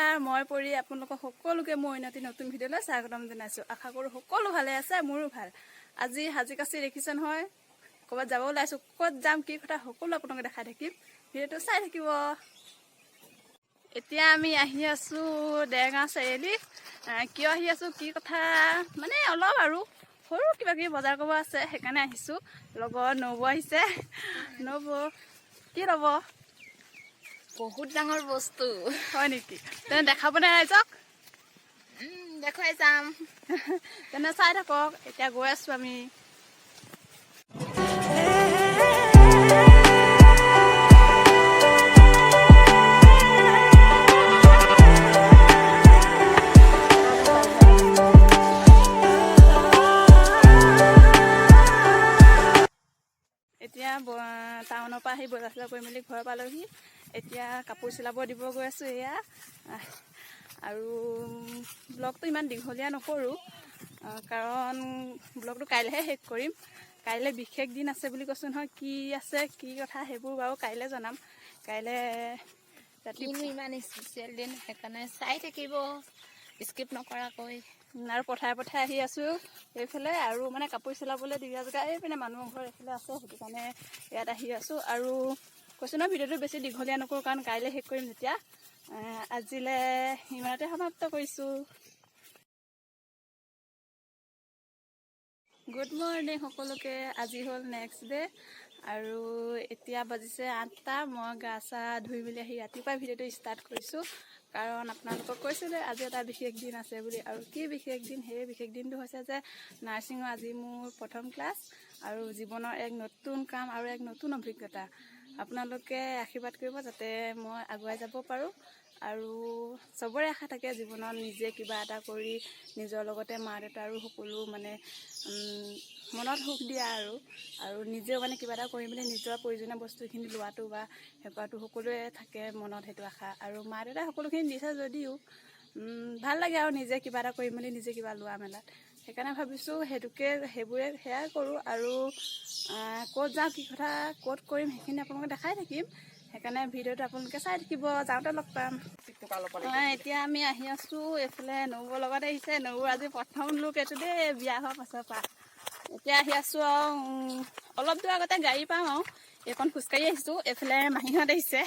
নমস্কাৰ, মই পৰি আপোনালোকক সকলোকে মই নতুন ভিডিঅ'লৈ স্বাগতম জনাইছোঁ। আশা কৰোঁ সকলো ভালে আছে, মোৰো ভাল। আজি সাজি কাচি দেখিছে নহয়, ক'ৰবাত যাব ওলাইছোঁ। ক'ত যাম, কি কথা সকলো আপোনালোকে দেখাই থাকিম, ভিডিঅ'টো চাই থাকিব। এতিয়া আমি আহি আছোঁ দেৰগাঁও চাৰিআলি। কিয় আহি আছোঁ, কি কথা মানে অলপ আৰু সৰু কিবা কিবি বজাৰ কৰিব আছে, সেইকাৰণে আহিছোঁ। লগত নবৌ আহিছে। নবৌ কি ল'ব? বহুত ডাঙৰ বস্তু হয় নেকি? তেনে দেখাবনে ৰাইজক? দেখুৱাই যাম। তেনে চাই থাকক। এতিয়া গৈ আছোঁ আমি। এতিয়া টাউনৰ পৰা আহি বজাৰ চজাৰ কৰি মেলি ঘৰ পালোহি। এতিয়া কাপোৰ চিলাব দিব গৈ আছোঁ। এয়া আৰু ব্লগটো ইমান দীঘলীয়া নকৰোঁ, কাৰণ ব্লগটো কাইলৈহে শেষ কৰিম। কাইলৈ বিশেষ দিন আছে বুলি কৈছোঁ নহয়, কি আছে কি কথা সেইবোৰ বাৰু কাইলৈ জনাম। কাইলৈ ৰাতিপুৱা ইমান স্পেচিয়েল দিন, সেইকাৰণে চাই থাকিব স্কিপ নকৰাকৈ। আৰু পথাৰে আহি আছোঁ এইফালে, আৰু মানে কাপোৰ চিলাবলৈ দিয়া জেগা এইপিনে মানুহৰ ঘৰ এইফালে আছে, সেইটো কাৰণে ইয়াত আহি আছোঁ। আৰু কৈছোঁ নহয় ভিডিঅ'টো বেছি দীঘলীয়া নকৰোঁ, কাৰণ কাইলৈ শেষ কৰিম যেতিয়া। আজিলৈ ইমানতে সমাপ্ত কৰিছোঁ। গুড মৰ্ণিং সকলোকে। আজি হ'ল নেক্সট ডে' আৰু এতিয়া বাজিছে 8টা। মই গা চা ধুই মেলি আহি ৰাতিপুৱাই ভিডিঅ'টো ষ্টাৰ্ট কৰিছোঁ, কাৰণ আপোনালোকক কৈছিলোঁ আজি এটা বিশেষ দিন আছে বুলি। আৰু কি বিশেষ দিন? সেই বিশেষ দিনটো হৈছে যে নাৰ্ছিঙৰ আজি মোৰ প্ৰথম ক্লাছ, আৰু জীৱনৰ এক নতুন কাম আৰু এক নতুন অভিজ্ঞতা। আপোনালোকে আশীৰ্বাদ কৰিব যাতে মই আগুৱাই যাব পাৰোঁ। আৰু চবৰে আশা থাকে জীৱনত নিজে কিবা এটা কৰি নিজৰ লগতে মা দেউতাৰো সকলো মানে মনত সুখ দিয়া, আৰু নিজেও মানে কিবা এটা কৰি মেলি নিজৰ প্ৰয়োজনীয় বস্তুখিনি লোৱাটো বা হেঁপাহটো সকলোৱে থাকে মনত, সেইটো আশা। আৰু মা দেউতাই সকলোখিনি দিছে যদিও ভাল লাগে আৰু নিজে কিবা এটা কৰি মেলি নিজে কিবা লোৱা মেলাত। সেইকাৰণে ভাবিছোঁ সেয়াই কৰোঁ। আৰু ক'ত যাওঁ, কি কথা ক'ত কৰিম, সেইখিনি আপোনালোকে দেখাই থাকিম। সেইকাৰণে ভিডিঅ'টো আপোনালোকে চাই থাকিব, যাওঁতে লগ পাম। এতিয়া আমি আহি আছোঁ এইফালে। নবৌৰ লগত আহিছে। নবৌৰ আজি প্ৰথম লোক এইটো দেই, বিয়া হোৱাৰ পাছৰ পৰা। এতিয়া আহি আছোঁ আৰু অলপ দূৰ আগতে গাড়ী পাওঁ আৰু এইকণ খোজকাঢ়ি আহিছোঁ। এইফালে মাহীহঁত আহিছে।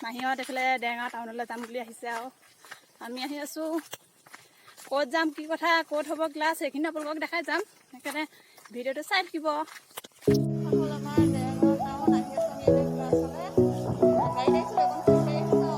মাহীহঁত এইফালে দেৰগাঁও টাউনলৈ যাম বুলি আহিছে, আৰু আমি আহি আছোঁ। ক'ত যাম, কি কথা, ক'ত হ'ব ক্লাছ, সেইখিনি আপোনালোকক দেখাই যাম। সেইকাৰণে ভিডিঅ'টো চাই থাকিব। আমাৰ দেৰগাঁও টাউন আহি আছোঁ আমি এতিয়া ক্লাছলৈ। গাড়ীত আহিছোঁ, এইকণ খোজকাঢ়ি আহিছোঁ।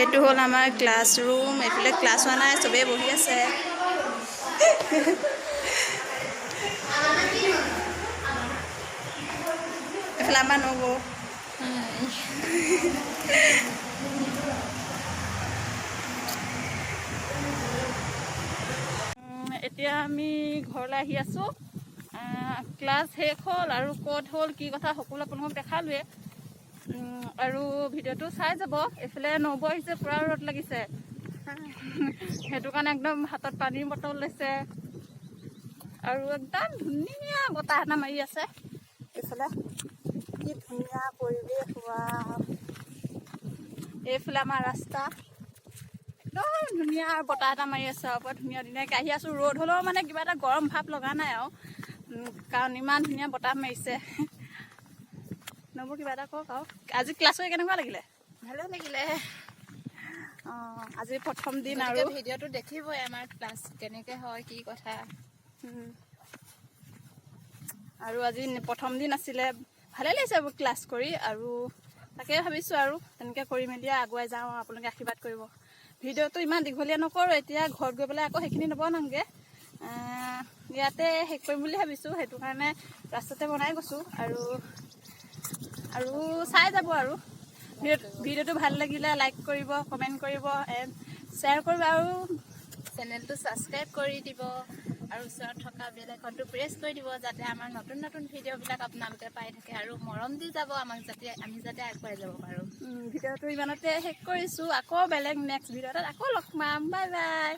এইটো হ'ল আমাৰ ক্লাছ ৰুম। এইফালে ক্লাছ হোৱা নাই, চবেই বহি আছে। এইফালে আমাৰ নবৌ। এতিয়া আমি ঘৰলৈ আহি আছোঁ। ক্লাছ শেষ হ'ল, আৰু ক'ত হ'ল কি কথা সকলো আপোনালোকক দেখালোৱে। আৰু ভিডিঅ'টো চাই যাব। এইফালে নবৌ আহিছে, পূৰা ৰ'দ লাগিছে, সেইটো কাৰণে একদম হাতত পানীৰ বটল লৈছে, আৰু একদম ধুনীয়া বতাহ এটা মাৰি আছে এইফালে। কি ধুনীয়া পৰিৱেশ হোৱা। এইফালে আমাৰ ৰাস্তা, একদম ধুনীয়া বতাহ এটা মাৰি আছে, আৰু বৰ ধুনীয়াকৈ আহি আছোঁ। ৰ'দ হ'লেও মানে কিবা এটা গৰম ভাৱ লগা নাই আৰু, কাৰণ ইমান ধুনীয়া বতাহ মাৰিছে। নবৌ কিবা এটা কওক আৰু। আজি ক্লাছ কৰি কেনেকুৱা লাগিলে? ভালো লাগিলে। আজি প্ৰথম দিন, আৰু ভিডিঅ'টো দেখিবই আমাৰ ক্লাছ কেনেকৈ হয়, কি কথা। আৰু আজি প্ৰথম দিন আছিলে, ভালেই লাগিছে ক্লাছ কৰি। আৰু তাকে ভাবিছোঁ আৰু তেনেকৈ কৰি মেলি আগুৱাই যাওঁ, আপোনালোকে আশীৰ্বাদ কৰিব। ভিডিঅ'টো ইমান দীঘলীয়া নকৰোঁ, এতিয়া ঘৰত গৈ পেলাই আকৌ সেইখিনি নবনাওঁগৈ, ইয়াতে শেষ কৰিম বুলি ভাবিছোঁ। সেইটো কাৰণে ৰাস্তাতে বনাই গৈছোঁ আৰু চাই যাব আৰু ভিডিঅ'টো ভাল লাগিলে লাইক কৰিব, কমেণ্ট কৰিব, এণ্ড শ্বেয়াৰ কৰিব আৰু চেনেলটো ছাবস্ক্ৰাইব কৰি দিব আৰু ওচৰত থকা বেল আইকনটো প্ৰেছ কৰি দিব, যাতে আমাৰ নতুন নতুন ভিডিঅ'বিলাক আপোনালোকে পাই থাকে আৰু মৰম দি যাব আমাক, আমি যাতে আগুৱাই যাব পাৰোঁ। ভিডিঅ'টো ইমানতে শেষ কৰিছোঁ। আকৌ বেলেগ নেক্সট ভিডিঅ'ত আকৌ লগ পাম। Bye bye.